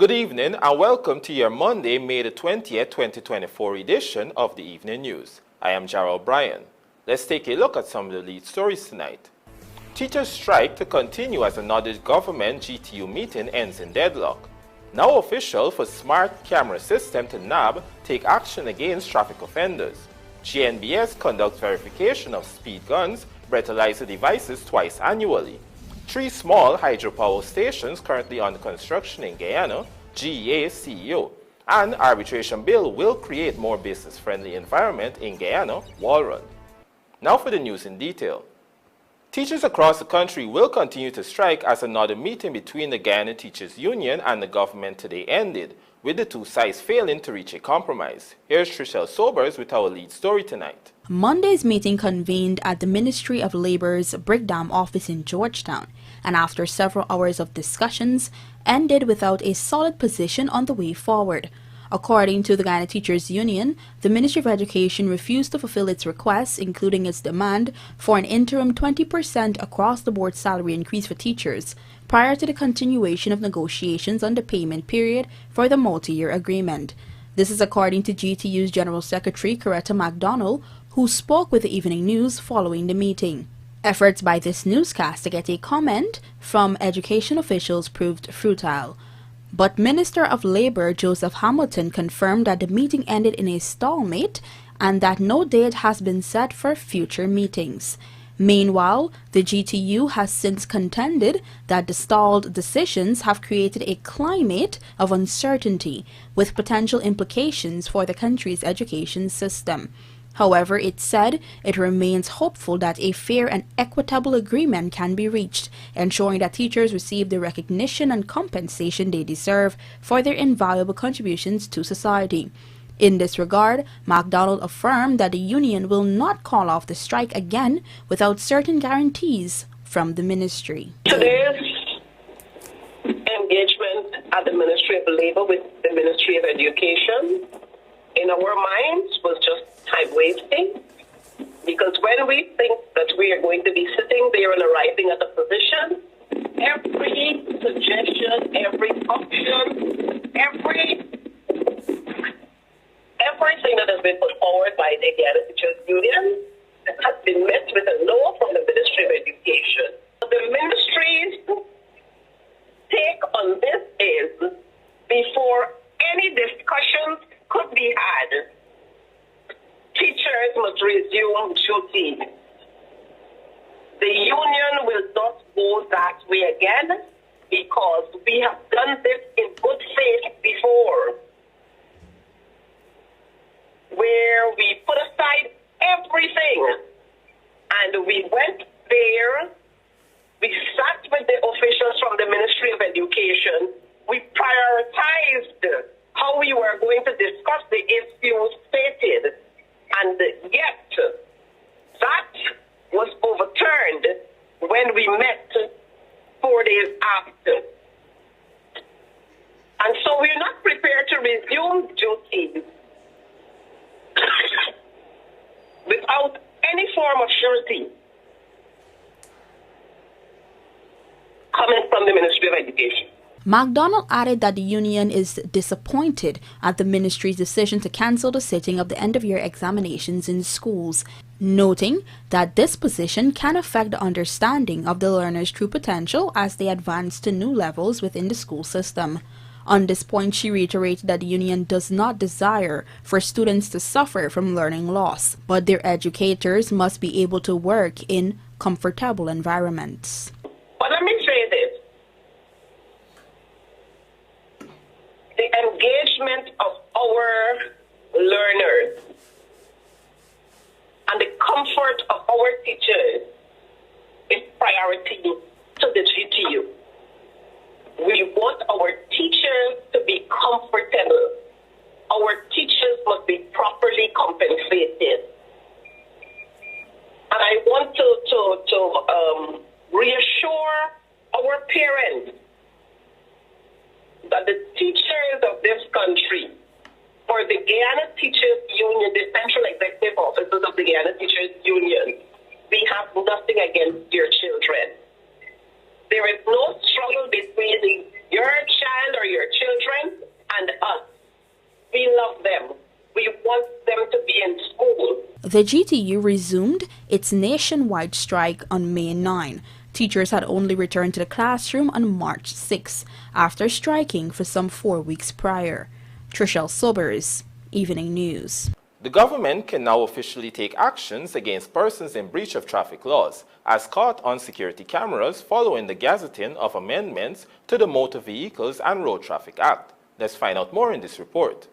Good evening and welcome to your Monday, May the 20th, 2024 edition of the Evening News. I am Gerald Bryan. Let's take a look at some of the lead stories tonight. Teachers strike to continue as another government GTU meeting ends in deadlock. Now official for smart camera system to NAB take action against traffic offenders. GNBS conducts verification of speed guns, breathalyzer devices twice annually. 3 small hydropower stations currently under construction in Guyana, GEA CEO. And arbitration bill will create more business-friendly environment in Guyana, WALROND. Now for the news in detail. Teachers across the country will continue to strike as another meeting between the Guyana Teachers Union and the government today ended, with the two sides failing to reach a compromise. Here's Trishelle Sobers with our lead story tonight. Monday's meeting convened at the Ministry of Labor's Brickdam office in Georgetown, and after several hours of discussions, ended without a solid position on the way forward. According to the Guyana Teachers Union, the Ministry of Education refused to fulfill its requests, including its demand for an interim 20% across-the-board salary increase for teachers, prior to the continuation of negotiations on the payment period for the multi-year agreement. This is according to GTU's General Secretary, Coretta MacDonald, who spoke with the Evening News following the meeting. Efforts by this newscast to get a comment from education officials proved futile. But Minister of Labor Joseph Hamilton confirmed that the meeting ended in a stalemate and that no date has been set for future meetings. Meanwhile, the GTU has since contended that the stalled decisions have created a climate of uncertainty with potential implications for the country's education system. However, it said it remains hopeful that a fair and equitable agreement can be reached, ensuring that teachers receive the recognition and compensation they deserve for their invaluable contributions to society. In this regard, MacDonald affirmed that the union will not call off the strike again without certain guarantees from the ministry. Today's engagement at the Ministry of Labor with the Ministry of Education, in our minds, was just time wasting, because when we think that we are going to be sitting there and arriving at a position, every suggestion, every option, everything that has been put forward by the Guyana Teachers Union has been met with a no from the Ministry of Education. The ministry's take on this is, before any discussions could be had, teachers must resume duty. The union will not go that way again, because we have done this in good faith before, where we put aside everything and we went there, we sat with the officials from the Ministry of Education, we prioritized how we were going to discuss the issues stated, and yet that was overturned when we met 4 days after. And so we're not prepared to resume duties without any form of surety coming from the Ministry of Education. MacDonald added that the union is disappointed at the ministry's decision to cancel the sitting of the end-of-year examinations in schools, noting that this position can affect the understanding of the learners' true potential as they advance to new levels within the school system. On this point, she reiterated that the union does not desire for students to suffer from learning loss, but their educators must be able to work in comfortable environments. But let me say this. The engagement of our learners and the comfort of our teachers is priority to the GTU. We want our teachers to be comfortable. Our teachers must be properly compensated. And I want to reassure our parents that the teachers of this country, for the Guyana Teachers Union, the central executive officers of the Guyana Teachers Union, we have nothing against your children. There is no struggle between your child or your children We love them. We want them to be in school. The GTU resumed its nationwide strike on May 9. Teachers had only returned to the classroom on March 6 after striking for some 4 weeks prior. Trishelle Sobers, Evening News. The government can now officially take actions against persons in breach of traffic laws, as caught on security cameras following the gazetting of amendments to the Motor Vehicles and Road Traffic Act. Let's find out more in this report.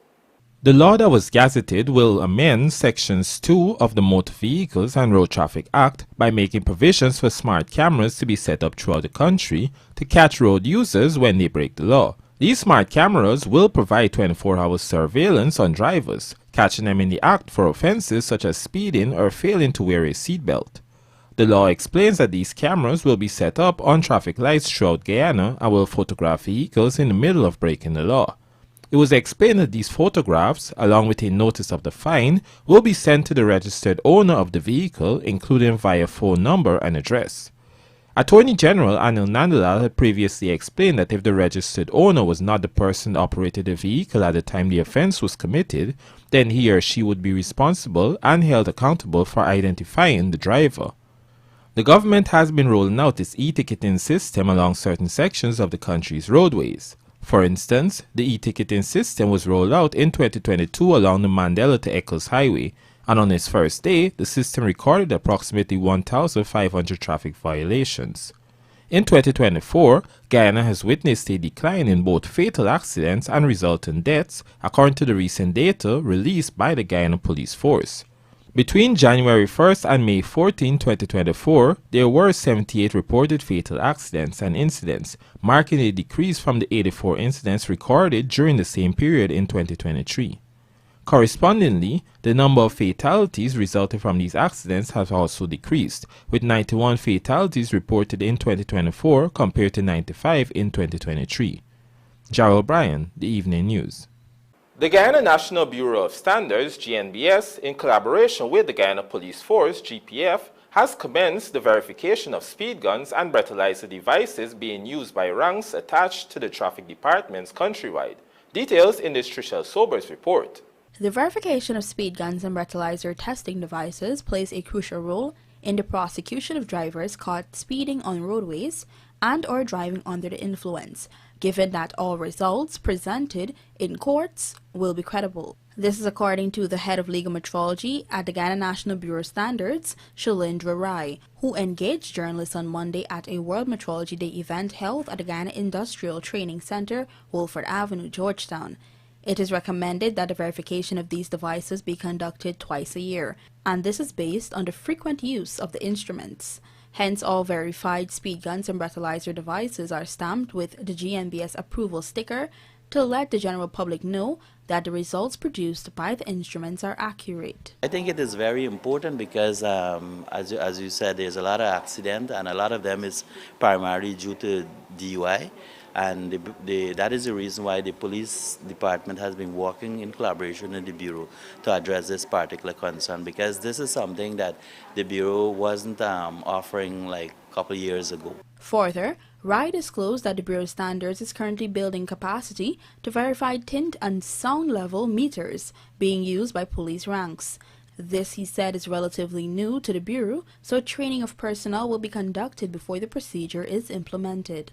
The law that was gazetted will amend Sections 2 of the Motor Vehicles and Road Traffic Act by making provisions for smart cameras to be set up throughout the country to catch road users when they break the law. These smart cameras will provide 24-hour surveillance on drivers, catching them in the act for offenses such as speeding or failing to wear a seatbelt. The law explains that these cameras will be set up on traffic lights throughout Guyana and will photograph vehicles in the middle of breaking the law. It was explained that these photographs, along with a notice of the fine, will be sent to the registered owner of the vehicle, including via phone number and address. Attorney General Anil Nandalal had previously explained that if the registered owner was not the person that operated the vehicle at the time the offense was committed, then he or she would be responsible and held accountable for identifying the driver. The government has been rolling out its e-ticketing system along certain sections of the country's roadways. For instance, the e-ticketing system was rolled out in 2022 along the Mandela to Eccles Highway, and on its first day, the system recorded approximately 1,500 traffic violations. In 2024, Guyana has witnessed a decline in both fatal accidents and resultant deaths, according to the recent data released by the Guyana Police Force. Between January 1st and May 14, 2024, there were 78 reported fatal accidents and incidents, marking a decrease from the 84 incidents recorded during the same period in 2023. Correspondingly, the number of fatalities resulting from these accidents has also decreased, with 91 fatalities reported in 2024 compared to 95 in 2023. Jarrell Bryan, The Evening News. The Guyana National Bureau of Standards, GNBS, in collaboration with the Guyana Police Force, GPF, has commenced the verification of speed guns and breathalyzer devices being used by ranks attached to the traffic departments countrywide. Details in this Trishelle Sobers report. The verification of speed guns and breathalyzer testing devices plays a crucial role in the prosecution of drivers caught speeding on roadways and or driving under the influence, given that all results presented in courts will be credible. This is according to the head of legal metrology at the Guyana National Bureau of Standards, Shalindra Rai, who engaged journalists on Monday at a World Metrology Day event held at the Guyana Industrial Training Center, Wolford Avenue, Georgetown. It is recommended that the verification of these devices be conducted twice a year, and this is based on the frequent use of the instruments. Hence, all verified speed guns and breathalyzer devices are stamped with the GNBS approval sticker to let the general public know that the results produced by the instruments are accurate. I think it is very important because, as you said, there's a lot of accident, and a lot of them is primarily due to DUI. And that is the reason why the police department has been working in collaboration with the Bureau to address this particular concern, because this is something that the Bureau wasn't offering like a couple of years ago. Further, Rai disclosed that the Bureau of Standards is currently building capacity to verify tint and sound level meters being used by police ranks. This, he said, is relatively new to the Bureau, so training of personnel will be conducted before the procedure is implemented.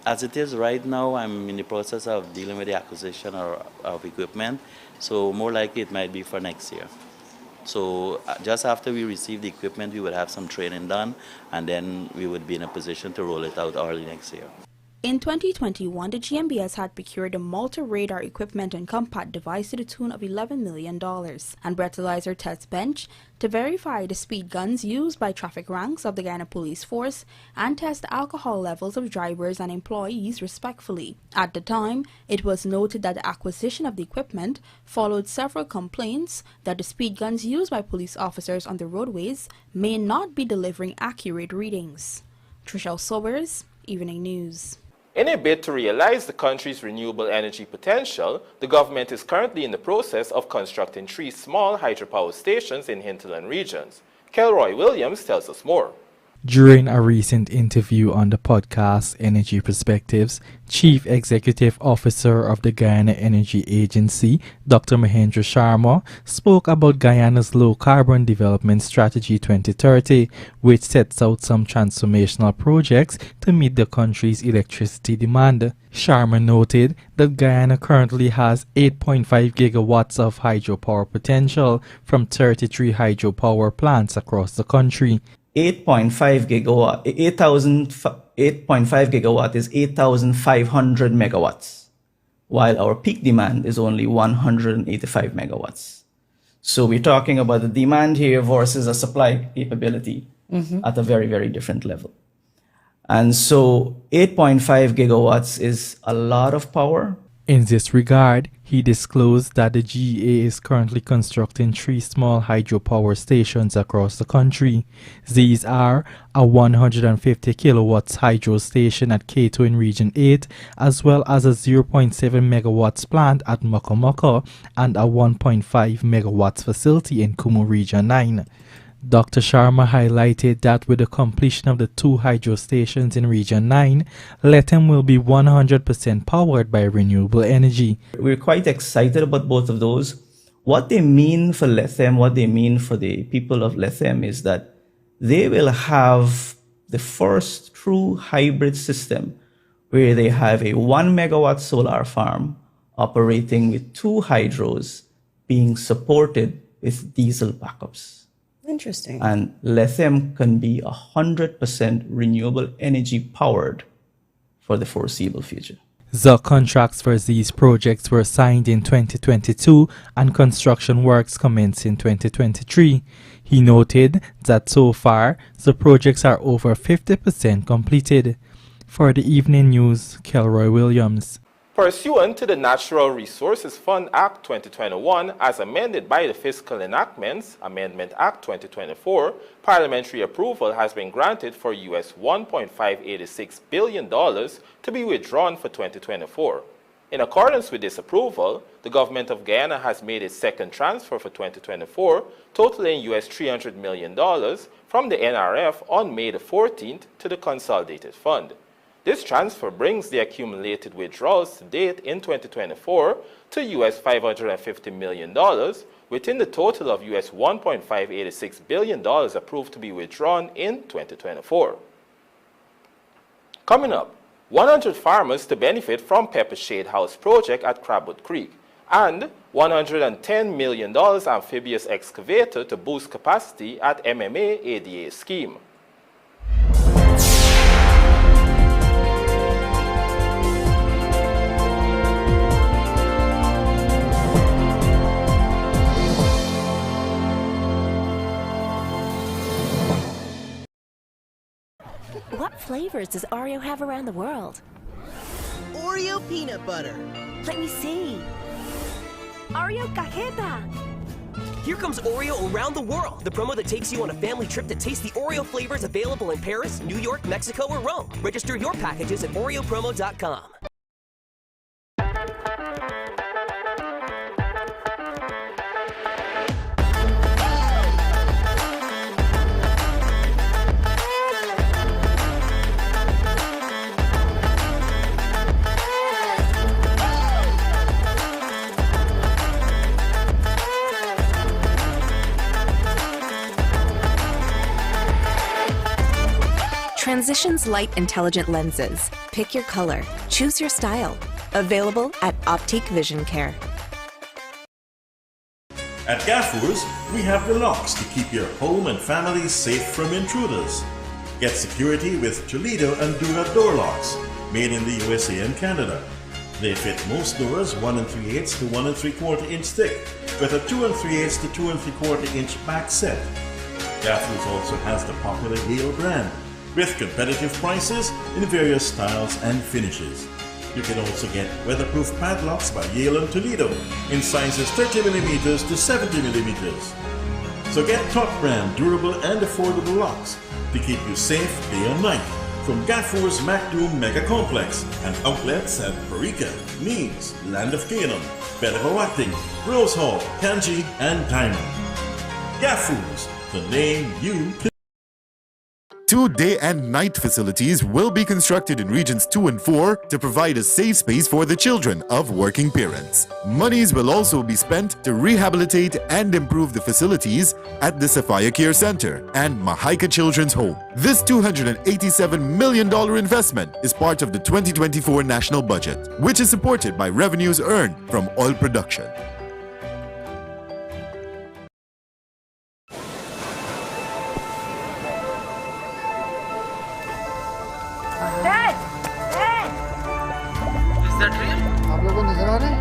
As it is right now, I'm in the process of dealing with the acquisition of equipment, so more likely it might be for next year. So just after we receive the equipment, we would have some training done, and then we would be in a position to roll it out early next year. In 2021, the GNBS had procured a multi-radar equipment and compact device to the tune of $11 million and breathalyzer test bench to verify the speed guns used by traffic ranks of the Guyana Police Force and test the alcohol levels of drivers and employees respectfully. At the time, it was noted that the acquisition of the equipment followed several complaints that the speed guns used by police officers on the roadways may not be delivering accurate readings. Trishelle Sobers, Evening News. In a bid to realize the country's renewable energy potential, the government is currently in the process of constructing 3 small hydropower stations in hinterland regions. Kelroy Williams tells us more. During a recent interview on the podcast Energy Perspectives, Chief Executive Officer of the Guyana Energy Agency, Dr. Mahendra Sharma, spoke about Guyana's Low Carbon Development Strategy 2030, which sets out some transformational projects to meet the country's electricity demand. Sharma noted that Guyana currently has 8.5 gigawatts of hydropower potential from 33 hydropower plants across the country. 8.5 gigawatt is 8,500 megawatts, while our peak demand is only 185 megawatts. So we're talking about the demand here versus a supply capability at a very, very different level. And so 8.5 gigawatts is a lot of power. In this regard, he disclosed that the GEA is currently constructing 3 small hydropower stations across the country. These are a 150 kilowatts hydro station at Kato in Region 8, as well as a 0.7 megawatts plant at Mokomoko and a 1.5 megawatts facility in Kumu Region 9. Dr. Sharma highlighted that with the completion of the 2 hydro stations in Region 9, Lethem will be 100% powered by renewable energy. We're quite excited about both of those. What they mean for Lethem, what they mean for the people of Lethem is that they will have the first true hybrid system where they have a 1 megawatt solar farm operating with 2 hydros being supported with diesel backups. Interesting. And Lethem can be 100% renewable energy powered for the foreseeable future. The contracts for these projects were signed in 2022 and construction works commenced in 2023. He noted that so far, the projects are over 50% completed. For the evening news, Kelroy Williams. Pursuant to the Natural Resources Fund Act 2021 as amended by the Fiscal Enactments, Amendment Act 2024, parliamentary approval has been granted for US $1.586 billion to be withdrawn for 2024. In accordance with this approval, the government of Guyana has made its second transfer for 2024, totaling US $300 million from the NRF on May the 14th to the Consolidated Fund. This transfer brings the accumulated withdrawals to date in 2024 to US $550 million, within the total of US $1.586 billion approved to be withdrawn in 2024. Coming up, 100 farmers to benefit from Pepper Shade House project at Crabwood Creek, and $110 million amphibious excavator to boost capacity at MMA ADA scheme. What flavors does Oreo have around the world? Oreo peanut butter. Let me see. Oreo cajeta. Here comes Oreo around the world, the promo that takes you on a family trip to taste the Oreo flavors available in Paris, New York, Mexico, or Rome. Register your packages at oreopromo.com. Transitions Light Intelligent Lenses. Pick your color. Choose your style. Available at Optique Vision Care. At Gaffurs, we have the locks to keep your home and family safe from intruders. Get security with Toledo and Dura door locks, made in the USA and Canada. They fit most doors 1 3/8 to 1 3/4 inch thick, with a 2 3/8 to 2 3/4 inch back set. Gaffurs also has the popular Yale brand, with competitive prices in various styles and finishes. You can also get weatherproof padlocks by Yale and Toledo in sizes 30mm to 70mm. So get top brand, durable and affordable locks to keep you safe day and night from Gaffurs Macdoom Mega Complex and outlets at Parika, Neves, Land of Canaan, Bedawacting, Rose Hall, Kanji and Diamond. Gaffurs, the name you can. 2 day and night facilities will be constructed in regions 2 and 4 to provide a safe space for the children of working parents. Monies will also be spent to rehabilitate and improve the facilities at the Sophia Care Center and Mahaika Children's Home. This $287 million investment is part of the 2024 national budget, which is supported by revenues earned from oil production. Dad! Dad! Is that real? आप लोगों को नजर आ रहे हैं?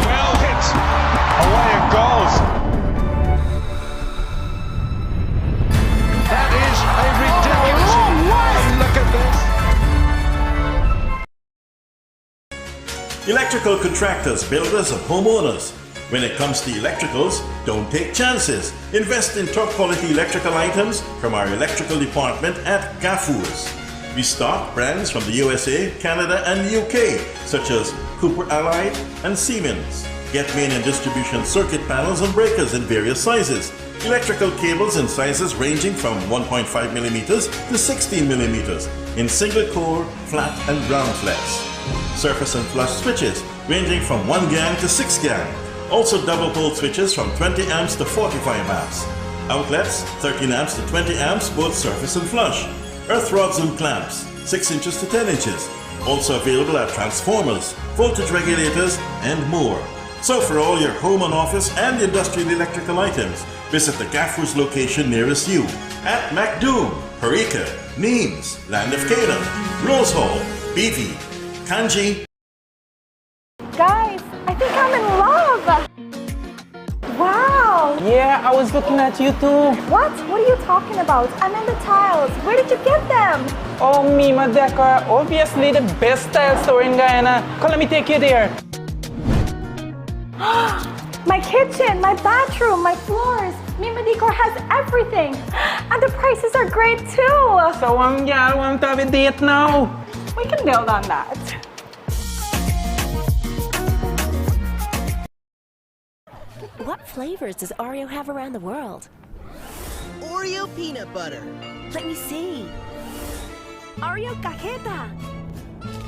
Well hit. Away it goes. That is a ridiculous. Look at this. Electrical contractors, builders, and homeowners. When it comes to electricals, don't take chances. Invest in top quality electrical items from our electrical department at Gaffurs. We stock brands from the USA, Canada, and UK, such as Cooper Allied and Siemens. Get main and distribution circuit panels and breakers in various sizes. Electrical cables in sizes ranging from 1.5 millimeters to 16 millimeters in single core, flat, and ground flex. Surface and flush switches ranging from 1 gang to 6 gang. Also double pole switches from 20 amps to 45 amps. Outlets 13 amps to 20 amps, both surface and flush. Earth rods and clamps 6 inches to 10 inches. Also available are transformers, voltage regulators, and more. So for all your home and office and industrial electrical items, visit the Gaffurs location nearest you at MacDoom, Parika, Nimes, Land of Canaan, Rose Hall, Beatty, Kanji. Guys, I think I'm in love! Wow! Yeah, I was looking at you too. What? What are you talking about? I'm in the tiles. Where did you get them? Oh, Mima Decor, obviously the best tile store in Guyana. Come, let me take you there. My kitchen, my bathroom, my floors. Mima Decor has everything. And the prices are great too. So, yeah, I want to have a date now. We can build on that. What flavors does Oreo have around the world? Oreo peanut butter. Let me see. Oreo cajeta.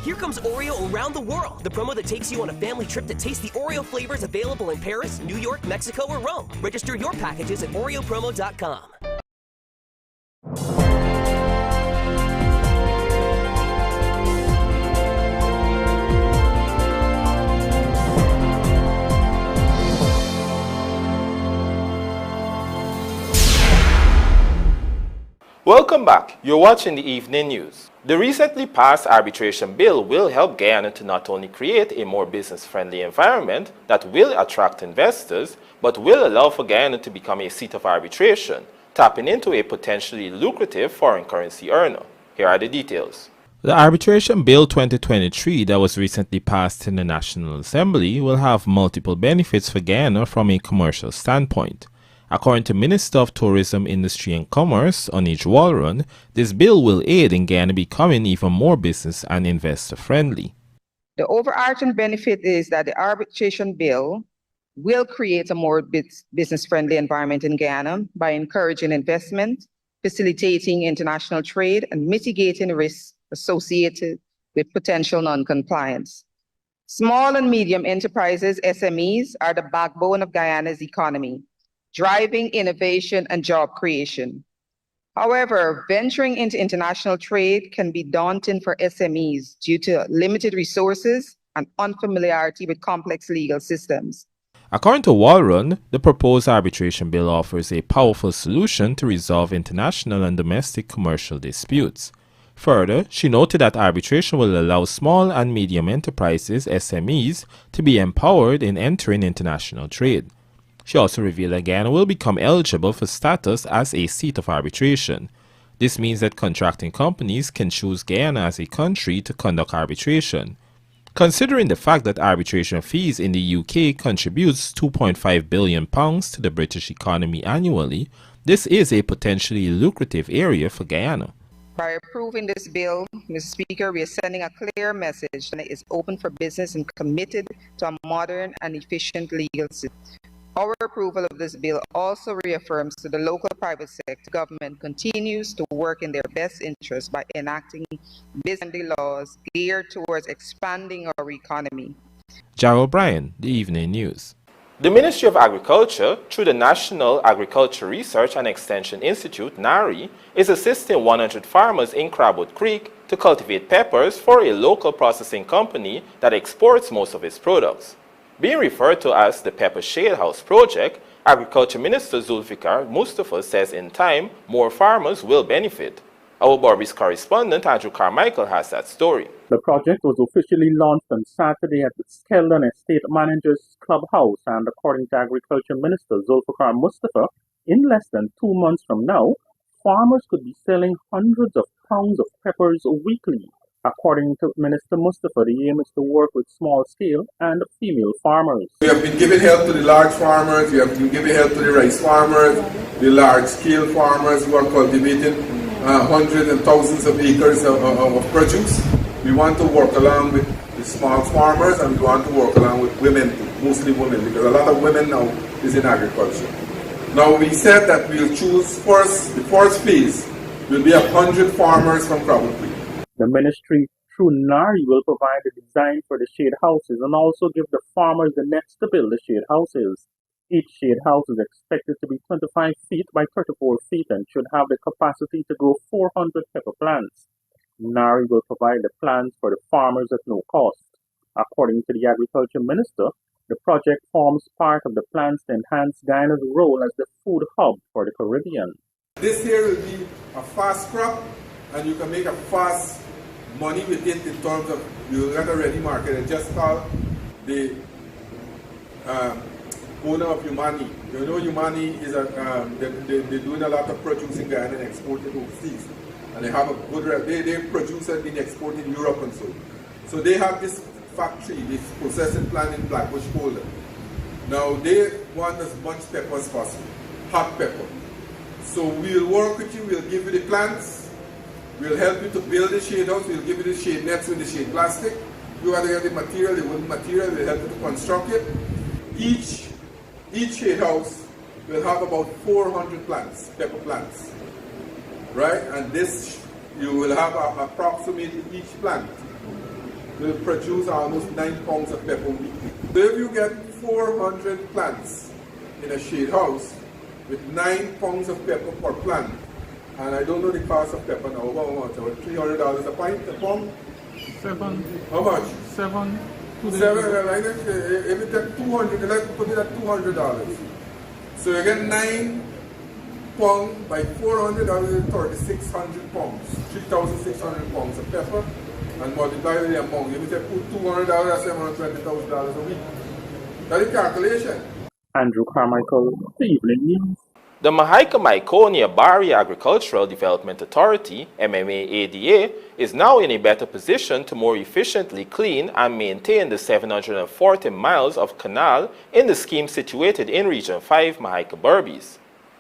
Here comes Oreo around the world, the promo that takes you on a family trip to taste the Oreo flavors available in Paris, New York, Mexico, or Rome. Register your packages at oreopromo.com. Welcome back. You're watching the evening news. The recently passed arbitration bill will help Guyana to not only create a more business-friendly environment that will attract investors, but will allow for Guyana to become a seat of arbitration, tapping into a potentially lucrative foreign currency earner. Here are the details. The Arbitration Bill 2023 that was recently passed in the National Assembly will have multiple benefits for Guyana from a commercial standpoint. According to Minister of Tourism, Industry and Commerce, WALROND, this bill will aid in Guyana becoming even more business and investor friendly. The overarching benefit is that the arbitration bill will create a more business friendly environment in Guyana by encouraging investment, facilitating international trade, and mitigating risks associated with potential non-compliance. Small and medium enterprises, SMEs, are the backbone of Guyana's economy, driving innovation and job creation. However, venturing into international trade can be daunting for SMEs due to limited resources and unfamiliarity with complex legal systems. According to WALROND, the proposed arbitration bill offers a powerful solution to resolve international and domestic commercial disputes. Further, she noted that arbitration will allow small and medium enterprises, SMEs, to be empowered in entering international trade. She also revealed that Guyana will become eligible for status as a seat of arbitration. This means that contracting companies can choose Guyana as a country to conduct arbitration. Considering the fact that arbitration fees in the UK contributes £2.5 billion to the British economy annually, this is a potentially lucrative area for Guyana. By approving this bill, Mr. Speaker, we are sending a clear message that it is open for business and committed to a modern and efficient legal system. Our approval of this bill also reaffirms to the local private sector government continues to work in their best interest by enacting business laws geared towards expanding our economy. Jarrell Bryan, The Evening News. The Ministry of Agriculture, through the National Agriculture Research and Extension Institute, NARI, is assisting 100 farmers in Crabwood Creek to cultivate peppers for a local processing company that exports most of its products. Being referred to as the Pepper Shade House Project, Agriculture Minister Zulfikar Mustafa says in time, more farmers will benefit. Our Barbies correspondent Andrew Carmichael has that story. The project was officially launched on Saturday at the Skeldon Estate Managers Clubhouse, and according to Agriculture Minister Zulfikar Mustafa, in less than 2 months from now, farmers could be selling hundreds of pounds of peppers weekly. According to Minister Mustafa, the aim is to work with small-scale and female farmers. We have been giving help to the large farmers, we have been giving help to the rice farmers, the large-scale farmers who are cultivating hundreds and thousands of acres of produce. We want to work along with the small farmers, and we want to work along with women, mostly women, because a lot of women now is in agriculture. Now we said that we'll choose the first phase will be 100 farmers from Crabwood Creek. The ministry, through NARI, will provide the design for the shade houses and also give the farmers the nets to build the shade houses. Each shade house is expected to be 25 feet by 34 feet and should have the capacity to grow 400 pepper plants. NARI will provide the plants for the farmers at no cost. According to the Agriculture Minister, the project forms part of the plans to enhance Guyana's role as the food hub for the Caribbean. This here will be a fast crop, and you can make a fast money with it in terms of you got a ready market. And just call the owner of Humani. You know, Humani is they're doing a lot of produce in Guyana and exporting overseas, and they have a good they produce and been exporting in Europe and so. So they have this factory, this processing plant in Blackbush Boulder. Now they want as much pepper as possible, hot pepper. So we'll work with you. We'll give you the plants. We'll help you to build the shade house. We'll give you the shade nets with the shade plastic. You got to get the material, the wooden material. We'll help you to construct it. Each shade house will have about 400 plants, pepper plants, right? And this, you will have approximately each plant will produce almost 9 pounds of pepper weekly. So if you get 400 plants in a shade house with 9 pounds of pepper per plant, and I don't know the cost of pepper now, how much? About $300 a pint, a pound? 7. How much? 7. 7, like that, if you take 200, let's put it at $200. So you get 9 pounds by 400, that is 3,600 pounds, 3,600 pounds of pepper, and multiply with the amount. If you take $200, that's $720,000 a week. That's the calculation. Andrew Carmichael, The Evening News. The Mahaica-Myconia Bari Agricultural Development Authority, MMA-ADA, is now in a better position to more efficiently clean and maintain the 740 miles of canal in the scheme situated in Region 5, Mahaica-Berbice.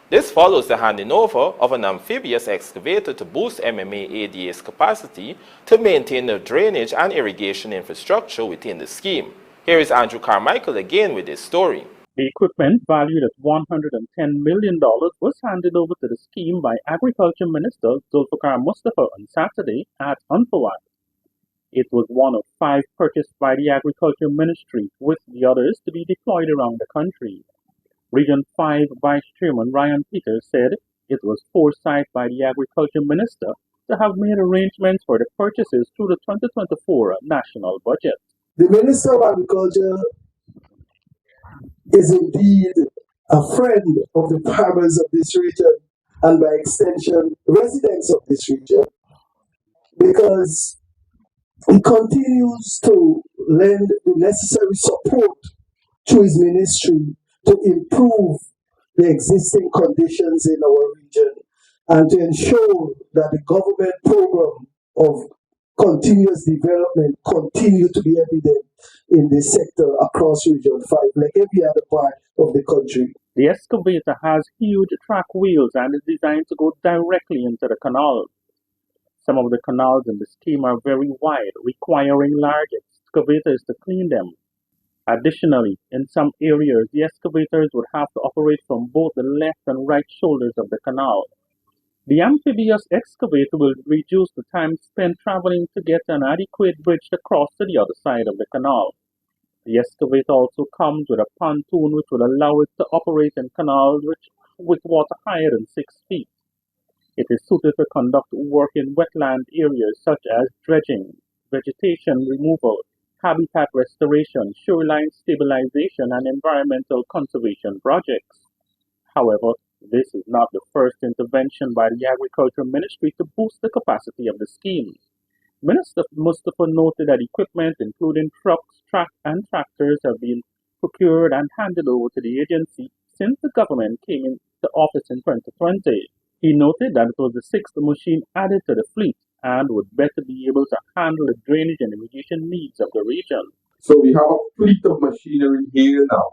This follows the handing over of an amphibious excavator to boost MMA-ADA's capacity to maintain the drainage and irrigation infrastructure within the scheme. Here is Andrew Carmichael again with this story. The equipment, valued at $110 million, was handed over to the scheme by Agriculture Minister Zulfikar Mustafa on Saturday at Unfawad. It was one of 5 purchased by the Agriculture Ministry, with the others to be deployed around the country. Region 5 Vice Chairman Ryan Peters said it was foresight by the Agriculture Minister to have made arrangements for the purchases through the 2024 national budget. The Minister of Agriculture is indeed a friend of the farmers of this region and by extension residents of this region, because he continues to lend the necessary support to his ministry to improve the existing conditions in our region and to ensure that the government program of continuous development continue to be evident in this sector across Region 5, like every other part of the country. The excavator has huge track wheels and is designed to go directly into the canal. Some of the canals in the scheme are very wide, requiring large excavators to clean them. Additionally, in some areas, the excavators would have to operate from both the left and right shoulders of the canal. The amphibious excavator will reduce the time spent traveling to get an adequate bridge across to the other side of the canal. The excavator also comes with a pontoon which will allow it to operate in canals with water higher than 6 feet. It is suited to conduct work in wetland areas such as dredging, vegetation removal, habitat restoration, shoreline stabilization, and environmental conservation projects. However, this is not the first intervention by the Agriculture Ministry to boost the capacity of the scheme. Minister Mustafa noted that equipment, including trucks, and tractors, have been procured and handed over to the agency since the government came into office in 2020. He noted that it was the sixth machine added to the fleet and would better be able to handle the drainage and irrigation needs of the region. So we have a fleet of machinery here now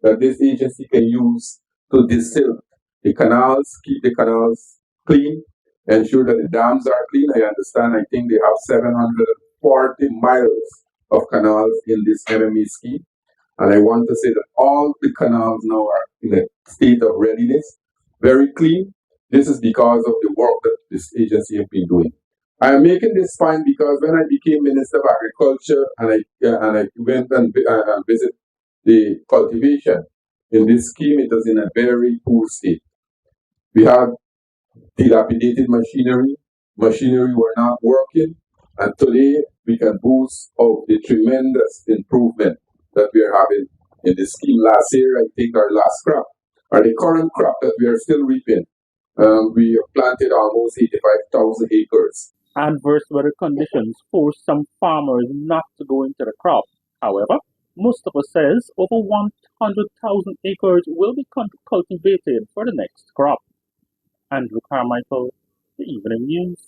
that this agency can use to distill the canals, keep the canals clean, ensure that the dams are clean. I understand, I think they have 740 miles of canals in this MME scheme. And I want to say that all the canals now are in a state of readiness, very clean. This is because of the work that this agency has been doing. I am making this point because when I became Minister of Agriculture and I went and visited the cultivation in this scheme, it was in a very poor state. We had dilapidated machinery were not working, and today we can boast of the tremendous improvement that we are having in the scheme. Last year, I think our last crop, or the current crop that we are still reaping, we have planted almost 85,000 acres. Adverse weather conditions forced some farmers not to go into the crop. However, Mustafa says over 100,000 acres will be cultivated for the next crop. Andrew Carmichael, The Evening News.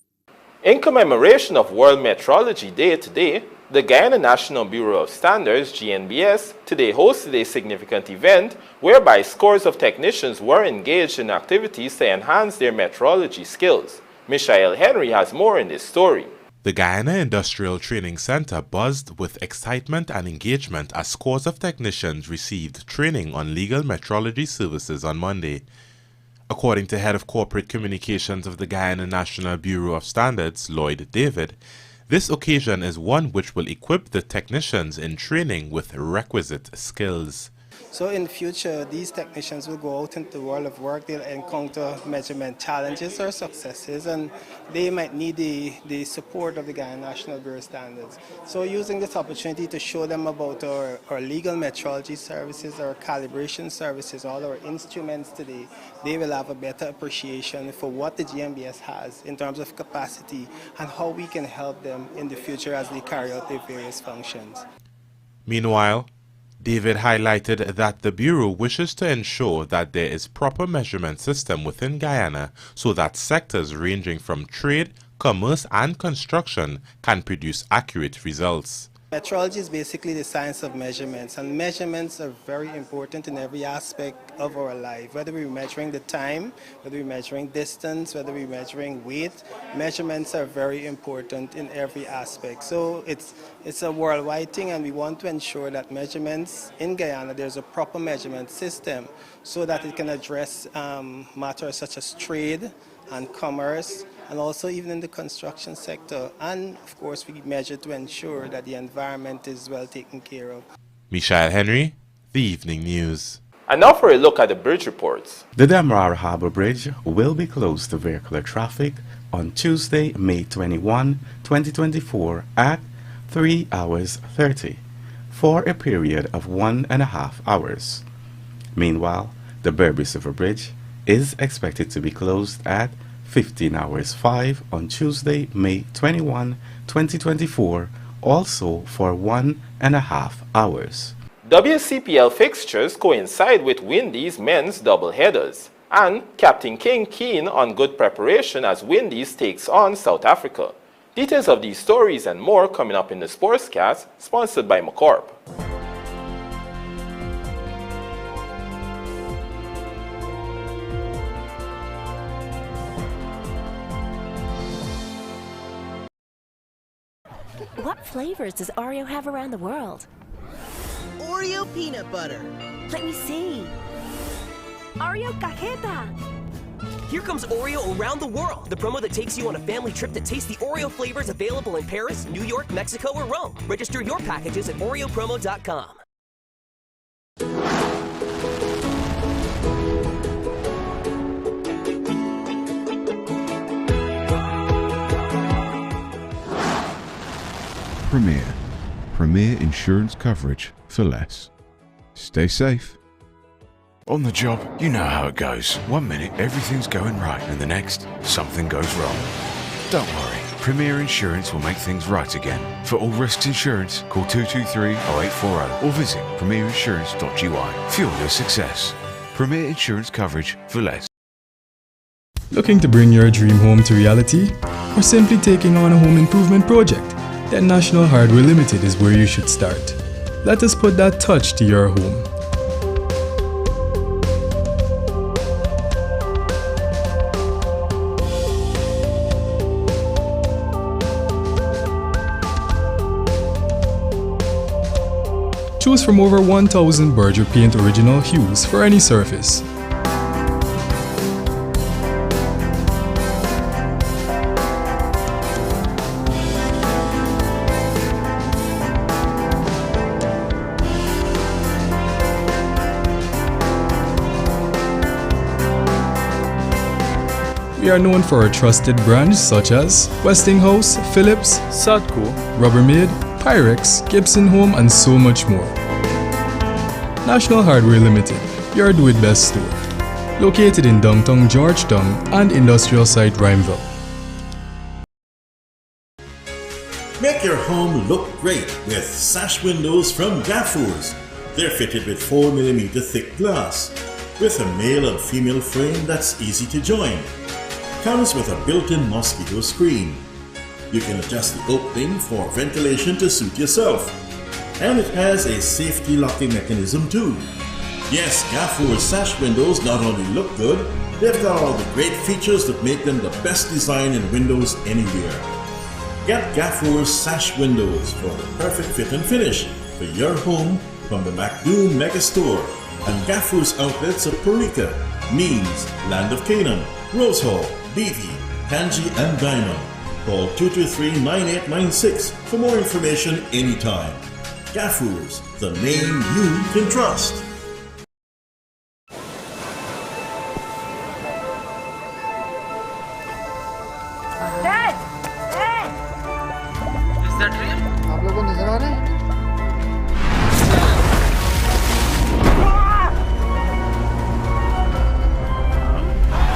In commemoration of World Metrology Day today, the Guyana National Bureau of Standards, GNBS, today hosted a significant event whereby scores of technicians were engaged in activities to enhance their metrology skills. Michael Henry has more in this story. The Guyana Industrial Training Center buzzed with excitement and engagement as scores of technicians received training on legal metrology services on Monday. According to Head of Corporate Communications of the Guyana National Bureau of Standards, Lloyd David, this occasion is one which will equip the technicians in training with requisite skills. So in the future, these technicians will go out into the world of work, they'll encounter measurement challenges or successes, and they might need the support of the Guyana National Bureau of Standards. So using this opportunity to show them about our legal metrology services, our calibration services, all our instruments today, they will have a better appreciation for what the GNBS has in terms of capacity and how we can help them in the future as they carry out their various functions. Meanwhile, David highlighted that the Bureau wishes to ensure that there is proper measurement system within Guyana so that sectors ranging from trade, commerce and construction can produce accurate results. Metrology is basically the science of measurements, and measurements are very important in every aspect of our life. Whether we're measuring the time, whether we're measuring distance, whether we're measuring weight, measurements are very important in every aspect. So it's a worldwide thing, and we want to ensure that measurements in Guyana, there's a proper measurement system so that it can address matters such as trade and commerce, and also even in the construction sector. And of course, we measure to ensure that the environment is well taken care of. Michael Henry, The Evening News. And now for a look at the bridge reports. The Damrar Harbour Bridge will be closed to vehicular traffic on Tuesday, May 21, 2024 at 3 hours 30 for a period of 1.5 hours. Meanwhile, the Berbice River Bridge is expected to be closed at 15 hours 5 on Tuesday, May 21, 2024, also for 1.5 hours. WCPL fixtures coincide with Windies men's doubleheaders, and Captain King keen on good preparation as Windies takes on South Africa. Details of these stories and more coming up in the Sportscast, sponsored by McCorp. What flavors does Oreo have around the world? Oreo peanut butter. Let me see. Oreo cajeta. Here comes Oreo around the world, the promo that takes you on a family trip to taste the Oreo flavors available in Paris, New York, Mexico, or Rome. Register your packages at oreopromo.com. Premier insurance coverage for less. Stay safe. On the job, you know how it goes. 1 minute, everything's going right, and the next, something goes wrong. Don't worry, Premier Insurance will make things right again. For all risks insurance, call 223-0840 or visit premierinsurance.ui. Fuel your success. Premier Insurance coverage for less. Looking to bring your dream home to reality? Or simply taking on a home improvement project? Then National Hardware Limited is where you should start. Let us put that touch to your home. Choose from over 1,000 Berger Paint original hues for any surface. We are known for our trusted brands such as Westinghouse, Philips, Sadco, Rubbermaid, Pyrex, Gibson Home, and so much more. National Hardware Limited, your do-it-best store. Located in downtown Georgetown and industrial site Rhymeville. Make your home look great with sash windows from Gaffurs. They're fitted with 4mm thick glass, with a male and female frame that's easy to join. Comes with a built-in mosquito screen. You can adjust the opening for ventilation to suit yourself. And it has a safety locking mechanism too. Yes, Gaffur's sash windows not only look good, they've got all the great features that make them the best design in windows anywhere. Get Gaffur's sash windows for the perfect fit and finish for your home from the MacDoom Mega Store and Gaffur's outlets at Parika, Means, Land of Canaan, Rose Hall, Beatty, Kanji, and Diamond. Call 223-9896 for more information anytime. Gaffur's, the name you can trust. Dad! Dad! Is that real? आप लोगों को नजर आ रहा है?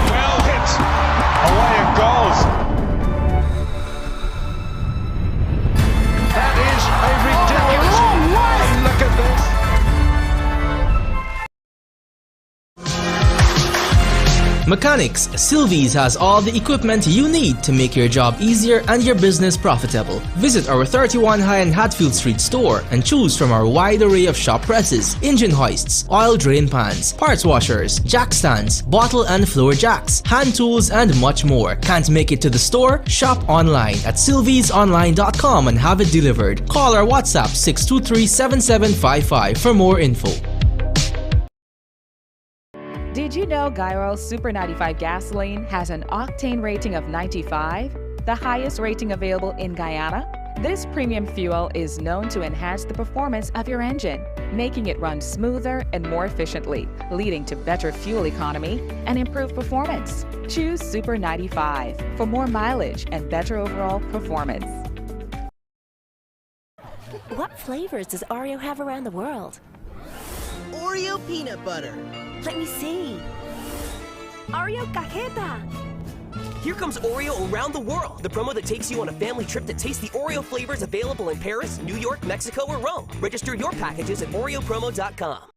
Well hit. Away it goes. That is a ridiculous. Oh, look at this. Mechanics, Sylvie's has all the equipment you need to make your job easier and your business profitable. Visit our 31 High and Hatfield Street store and choose from our wide array of shop presses, engine hoists, oil drain pans, parts washers, jack stands, bottle and floor jacks, hand tools, and much more. Can't make it to the store? Shop online at sylviesonline.com and have it delivered. Call or WhatsApp 623-7755 for more info. Did you know Gyro Super 95 gasoline has an octane rating of 95, the highest rating available in Guyana? This premium fuel is known to enhance the performance of your engine, making it run smoother and more efficiently, leading to better fuel economy and improved performance. Choose Super 95 for more mileage and better overall performance. What flavors does Oreo have around the world? Oreo peanut butter. Let me see. Oreo cajeta. Here comes Oreo around the world, the promo that takes you on a family trip to taste the Oreo flavors available in Paris, New York, Mexico, or Rome. Register your packages at oreopromo.com.